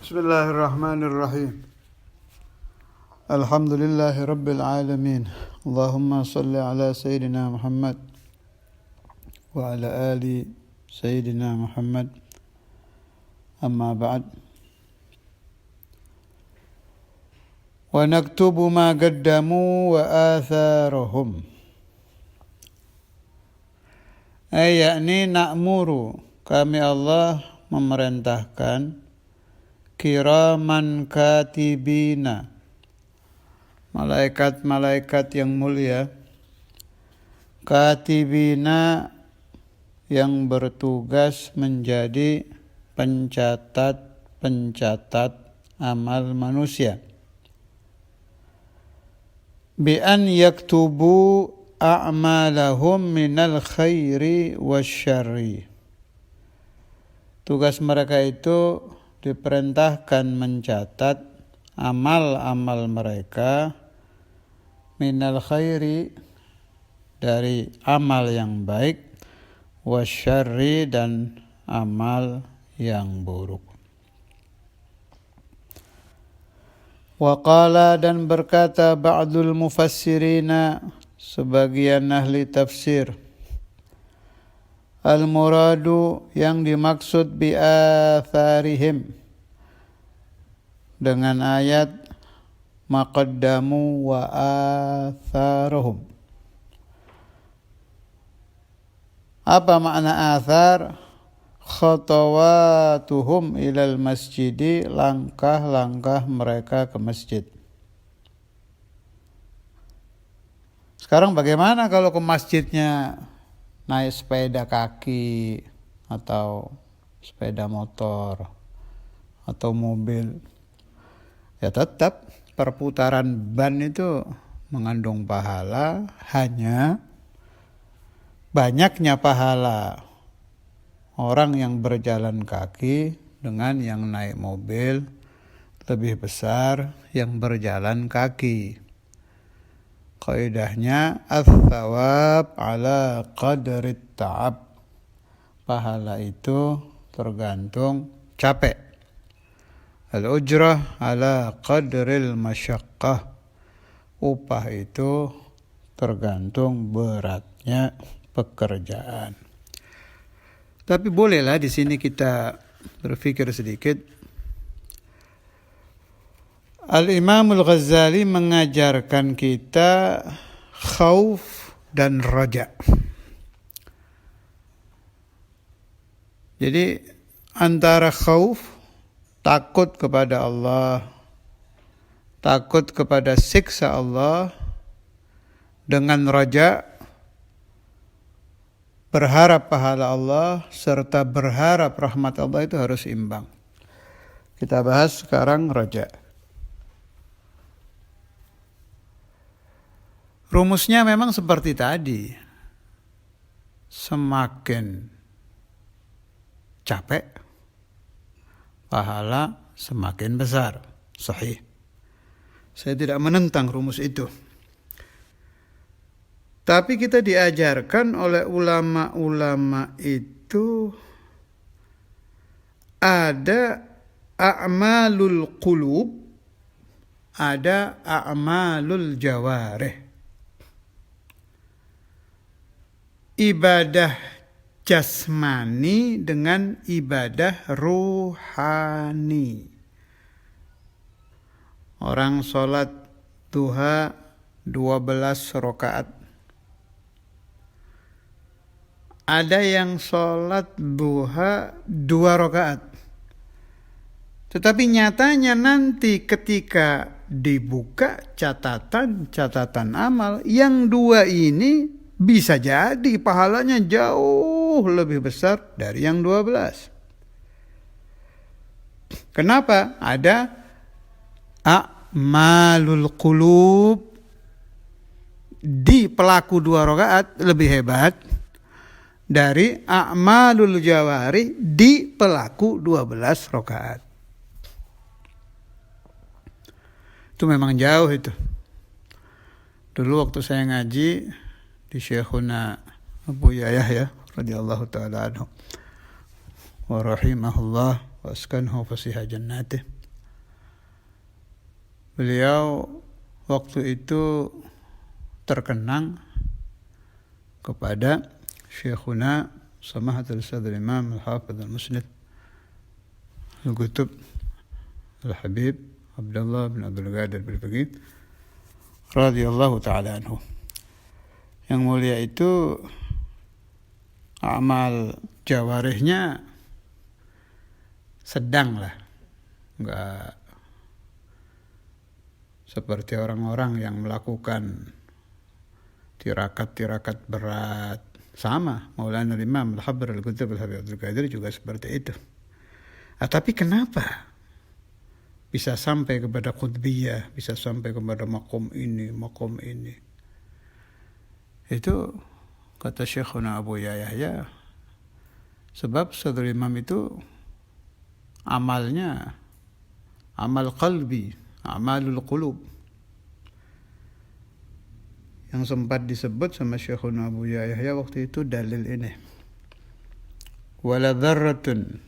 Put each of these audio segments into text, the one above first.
Bismillahirrahmanirrahim. Alhamdulillahi Rabbil alamin. Allahumma salli ala Sayyidina Muhammad wa ala ali Sayyidina Muhammad. Amma ba'd. Wa naktubu ma qaddamu wa atharahum. Yakni na'muru, kami Allah memerintahkan kiraman katibina, malaikat-malaikat yang mulia, katibina yang bertugas menjadi pencatat-pencatat amal manusia, bi an yaktubu a'malahum minal khairi wasyarri. Tugas mereka itu diperintahkan mencatat amal-amal mereka minal khairi, dari amal yang baik, wasyarri, dan amal yang buruk. Waqala, dan berkata ba'dul mufassirina, sebagian ahli tafsir, al-muradu, yang dimaksud bi'atharihim dengan ayat maqaddamu wa atharuhum. Apa makna athar? Khatawatuhum ilal masjidi, langkah-langkah mereka ke masjid. Sekarang bagaimana kalau ke masjidnya naik sepeda kaki atau sepeda motor atau mobil? Ya tetap perputaran ban itu mengandung pahala, hanya banyaknya pahala orang yang berjalan kaki dengan yang naik mobil lebih besar yang berjalan kaki. Kaidahnya ats-tsawab ala qadri ta'ab. Pahala itu tergantung capek. Al-ujrah ala qadril masyaqqah. Upah itu tergantung beratnya pekerjaan. Tapi bolehlah di sini kita berpikir sedikit. Al-Imam Al-Ghazali mengajarkan kita khauf dan raja. Jadi antara khauf, takut kepada Allah, takut kepada siksa Allah, dengan raja, berharap pahala Allah, serta berharap rahmat Allah, itu harus imbang. Kita bahas sekarang raja. Rumusnya memang seperti tadi. Semakin capek, pahala semakin besar. Sahih. Saya tidak menentang rumus itu. Tapi kita diajarkan oleh ulama-ulama itu ada a'malul qulub, ada a'malul jawarih. Ibadah jasmani dengan ibadah ruhani. Orang sholat duha 12 rakaat. Ada yang sholat duha 2 rakaat. Tetapi nyatanya nanti ketika dibuka catatan amal, yang 2 ini bisa jadi pahalanya jauh lebih besar dari yang 12. Kenapa? Ada a'malul qulub di pelaku 2 rakaat lebih hebat dari a'malul jawari di pelaku 12 rakaat. Itu memang jauh itu. Dulu waktu saya ngaji di Syekhuna Abu Yahya radhiyallahu taala anhu wa rahimahullah wa askanhu fasiha jannatih. Beliau waktu itu terkenang kepada Syekhuna Samahatul Sadr Imam Al-Hafidh Al-Musnid Al-Qutub Al-Habib Abdullah bin Abdul Qadir bin Faqih radhiyallahu ta'ala anhu. Yang mulia itu amal jawarihnya sedang lah, enggak seperti orang-orang yang melakukan tirakat-tirakat berat. Sama Maulana Imam Al-Habr Al-Qutub Al-Habib Abdul Qadir juga seperti itu. Tapi kenapa bisa sampai kepada qutbiyah, bisa sampai kepada makom ini? Itu kata Syekhuna Abu Yahya, sebab Sadr Imam itu amalnya amal qalbi, amalul qulub, yang sempat disebut sama Syekhuna Abu Yahya waktu itu dalil ini. Wala dzarratun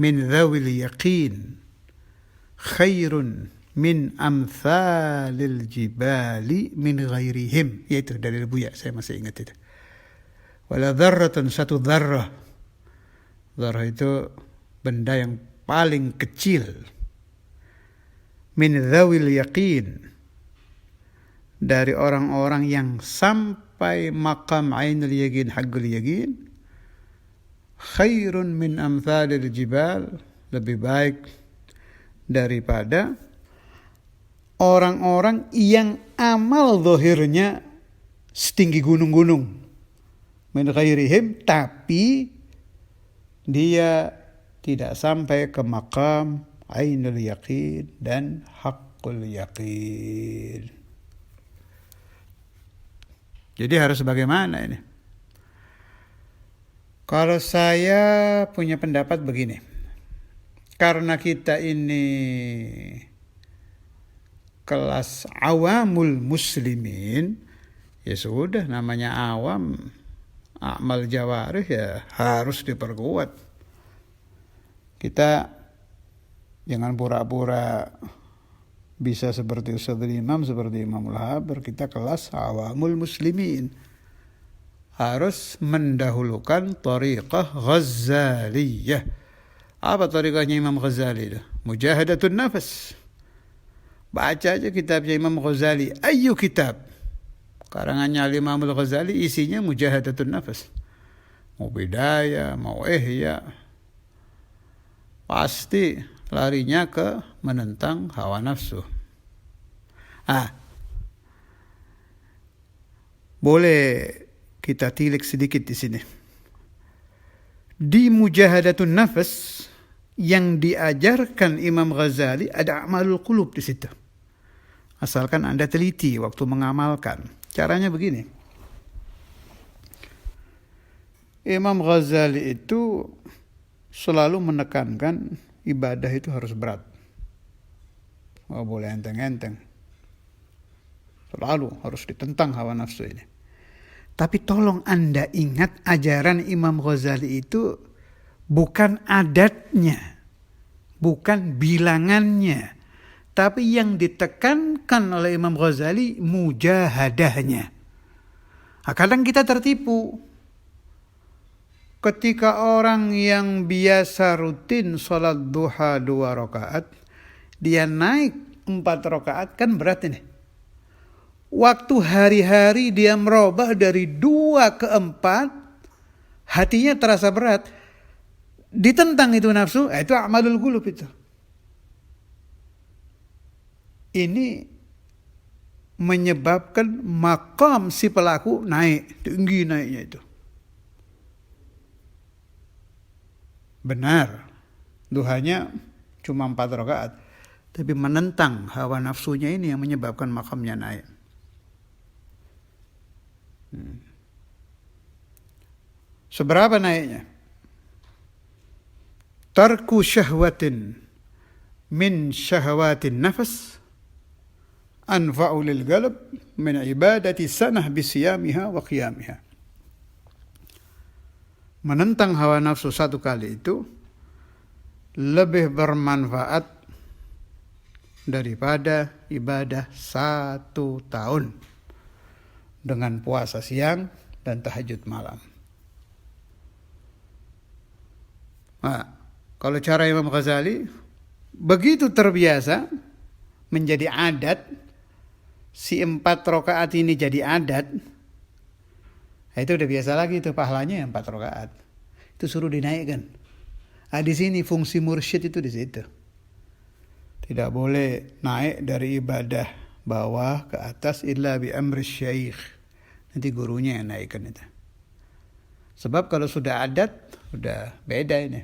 min dzawil yaqin khairun min amthalil jibali min ghairihim. Yaitu dalil Buya, saya masih ingat itu. Wala dzarratun, satu dzarrah. Dzarrah itu benda yang paling kecil. Min dzawil yaqin, dari orang-orang yang sampai maqam ainul yaqin, haqqul yaqin, khairun min amthalil jibal, lebih baik daripada orang-orang yang amal zahirnya setinggi gunung-gunung, min ghairihim, tapi dia tidak sampai ke maqam ainul yaqin dan haqqul yaqin. Jadi harus bagaimana ini? Kalau saya punya pendapat begini, karena kita ini kelas awamul muslimin, ya sudah, namanya awam, amal jawarih ya harus diperkuat. Kita jangan pura-pura bisa seperti Ustadz Imam, seperti Imam Al-Habr. Kita kelas awamul muslimin, harus mendahulukan tariqah Ghazaliyah. Apa tariqahnya Imam Ghazali itu? Mujahadatun nafas. Baca aja kitabnya Imam Ghazali. Ayu kitab karangannya Imam Al-Ghazali, isinya mujahadatun nafas. Mau bidayah, mau ihya, pasti larinya ke menentang hawa nafsu. Boleh kita tilik sedikit di sini. Di mujahadatun nafas yang diajarkan Imam Ghazali ada amalul qulub di situ. Asalkan Anda teliti waktu mengamalkan. Caranya begini. Imam Ghazali itu selalu menekankan ibadah itu harus berat. Oh, boleh enteng-enteng. Selalu harus ditentang hawa nafsu ini. Tapi tolong Anda ingat, ajaran Imam Ghazali itu bukan adatnya, bukan bilangannya, tapi yang ditekankan oleh Imam Ghazali mujahadahnya. Kadang kita tertipu. Ketika orang yang biasa rutin sholat duha 2 rakaat, dia naik 4 rakaat, kan berat ini. Waktu hari-hari dia merubah dari 2 ke 4, hatinya terasa berat. Ditentang itu nafsu, itu amalul qulub itu. Ini menyebabkan maqam si pelaku naik, tinggi naiknya itu. Benar, duhanya cuma 4 rakaat, tapi menentang hawa nafsunya ini yang menyebabkan makamnya naik. Seberapa naiknya? Tarku syahwatin min syahwatin nafas anfa'u lil qalb min ibadati sanah bisiyamiha wa qiyamiha. Menentang hawa nafsu 1 kali itu lebih bermanfaat daripada ibadah 1 tahun dengan puasa siang dan tahajud malam. Nah, kalau cara Imam Ghazali, begitu terbiasa menjadi adat, si 4 rakaat ini jadi adat, nah itu udah biasa lagi itu pahalanya 4 rakaat. Itu suruh dinaikkan. Nah, di sini fungsi mursyid itu di situ. Tidak boleh naik dari ibadah bawah ke atas illa bi amri syekh. Nanti gurunya yang naikkan itu. Sebab kalau sudah adat, sudah beda ini.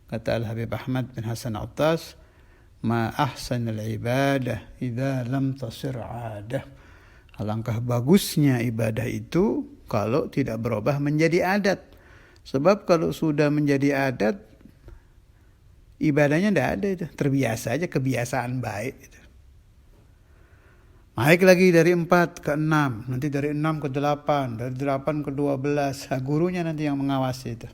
Kata Al-Habib Ahmad bin Hasan Attas, ma ahsanal ibadah idza lam tasir 'adah. Alangkah bagusnya ibadah itu kalau tidak berubah menjadi adat. Sebab kalau sudah menjadi adat, ibadahnya tidak ada itu. Terbiasa aja, kebiasaan baik itu. Naik lagi dari 4 ke 6, nanti dari 6 ke 8, dari 8 ke 12. Nah, gurunya nanti yang mengawasi itu.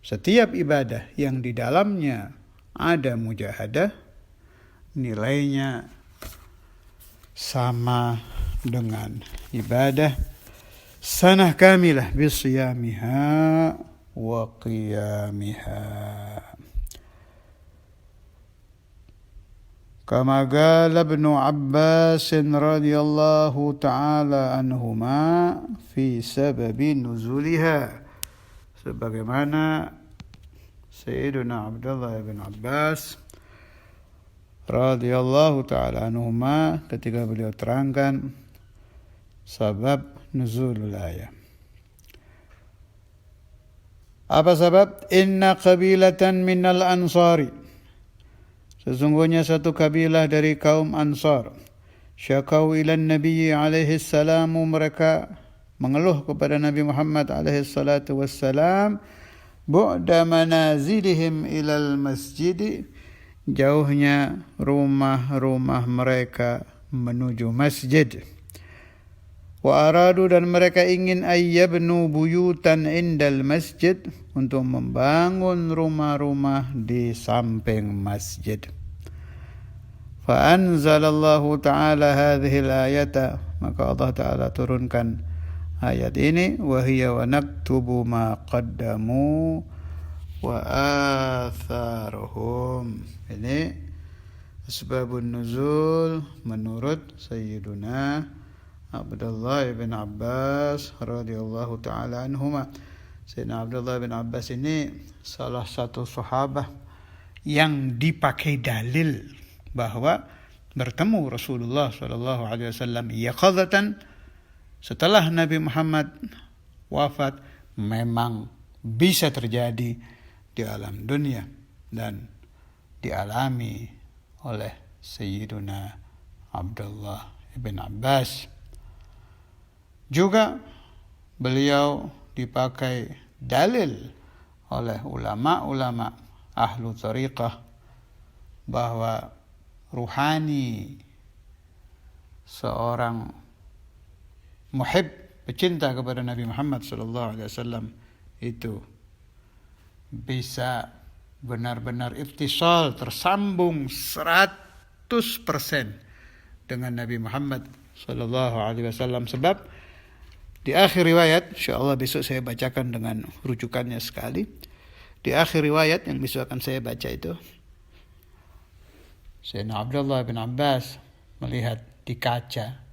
Setiap ibadah yang di dalamnya ada mujahadah, nilainya sama dengan ibadah sanah kamilah bisiyamiha wa qiyamiha. Kama qala Ibnu Abbas radhiyallahu ta'ala anhuma fi sababi nuzuliha. Sebagaimana Sayyiduna Abdullah bin Abbas radhiyallahu ta'ala anhuma ketika beliau terangkan sabab nuzulul ayat. Apa sebab? Inna qabilatan minal ansari. Sesungguhnya satu kabilah dari kaum Ansar. Syakau ilan Nabi alaihi salamu, mereka mengeluh kepada Nabi Muhammad alaihi salatu wassalam, bu'da manazilihim ilal masjid, jauhnya rumah-rumah mereka menuju masjid. Wa aradu, dan mereka ingin ayyabnu buyutan indal masjid, untuk membangun rumah-rumah di samping masjid. Fa anzalallahu ta'ala hadhil ayata, maka Allah Ta'ala turunkan ayat ini, wa hiya wa naktubu ma qaddamu wa atharuhum. Ini asbabun nuzul menurut Sayyiduna Abdullah bin Abbas radhiyallahu ta'ala anhuma. Sayyidina Abdullah bin Abbas ini salah satu sahabat yang dipakai dalil bahwa bertemu Rasulullah sallallahu alaihi wasallam yaqadzatan setelah Nabi Muhammad wafat memang bisa terjadi di alam dunia dan dialami oleh Sayyiduna Abdullah bin Abbas. Juga beliau dipakai dalil oleh ulama-ulama ahlu tariqah bahwa ruhani seorang muhib, pecinta kepada Nabi Muhammad sallallahu alaihi wasallam itu bisa benar-benar ittisal, tersambung 100% dengan Nabi Muhammad sallallahu alaihi wasallam. Sebab di akhir riwayat, insyaallah besok saya bacakan dengan rujukannya sekali. Di akhir riwayat yang besok akan saya baca itu, Sayyidina Abdullah bin Abbas melihat di kaca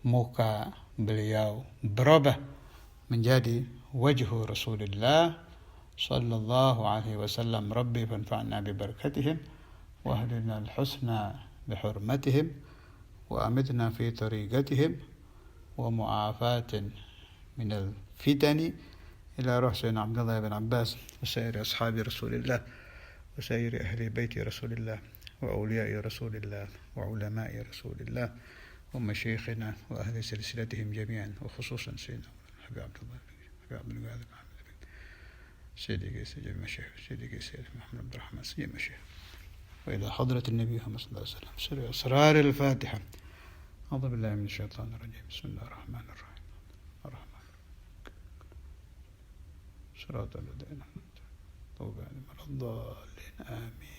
muka beliau berubah menjadi wajhu Rasulullah sallallahu alaihi wasallam. Rabbi fanfa'na bi barakatihim wa ahdina al-husna bi hurmatihim wa amitna fi tariqatihim wa mu'afatin min al-fitani ila ruh Sayyidina Abdullah bin Abbas wa sairi ashabi Rasulullah wa sairi ahli baiti Rasulullah wa awliya'i Rasulillah wa ulama'i Rasulillah wa masyayikhina wa ahli silsilatihim jami'an wa khususan Sayyidina Habib Abdullah Habib Abdul Qadir Sayyidi Qais Jami Masyaikh Sayyidi Qais Muhammad Abdul Rahman Sayyidi Masyaikh wa ila hadrat an-nabi Muhammad sallallahu alaihi wasallam sirri asrar al-Fatiha. A'udzu billahi minasy syaithanir rajim. Bismillahirrahmanirrahim. Ar-Rahman. Shiratal ladzina an'amta alaihim ghairil maghdubi alaihim. Amin.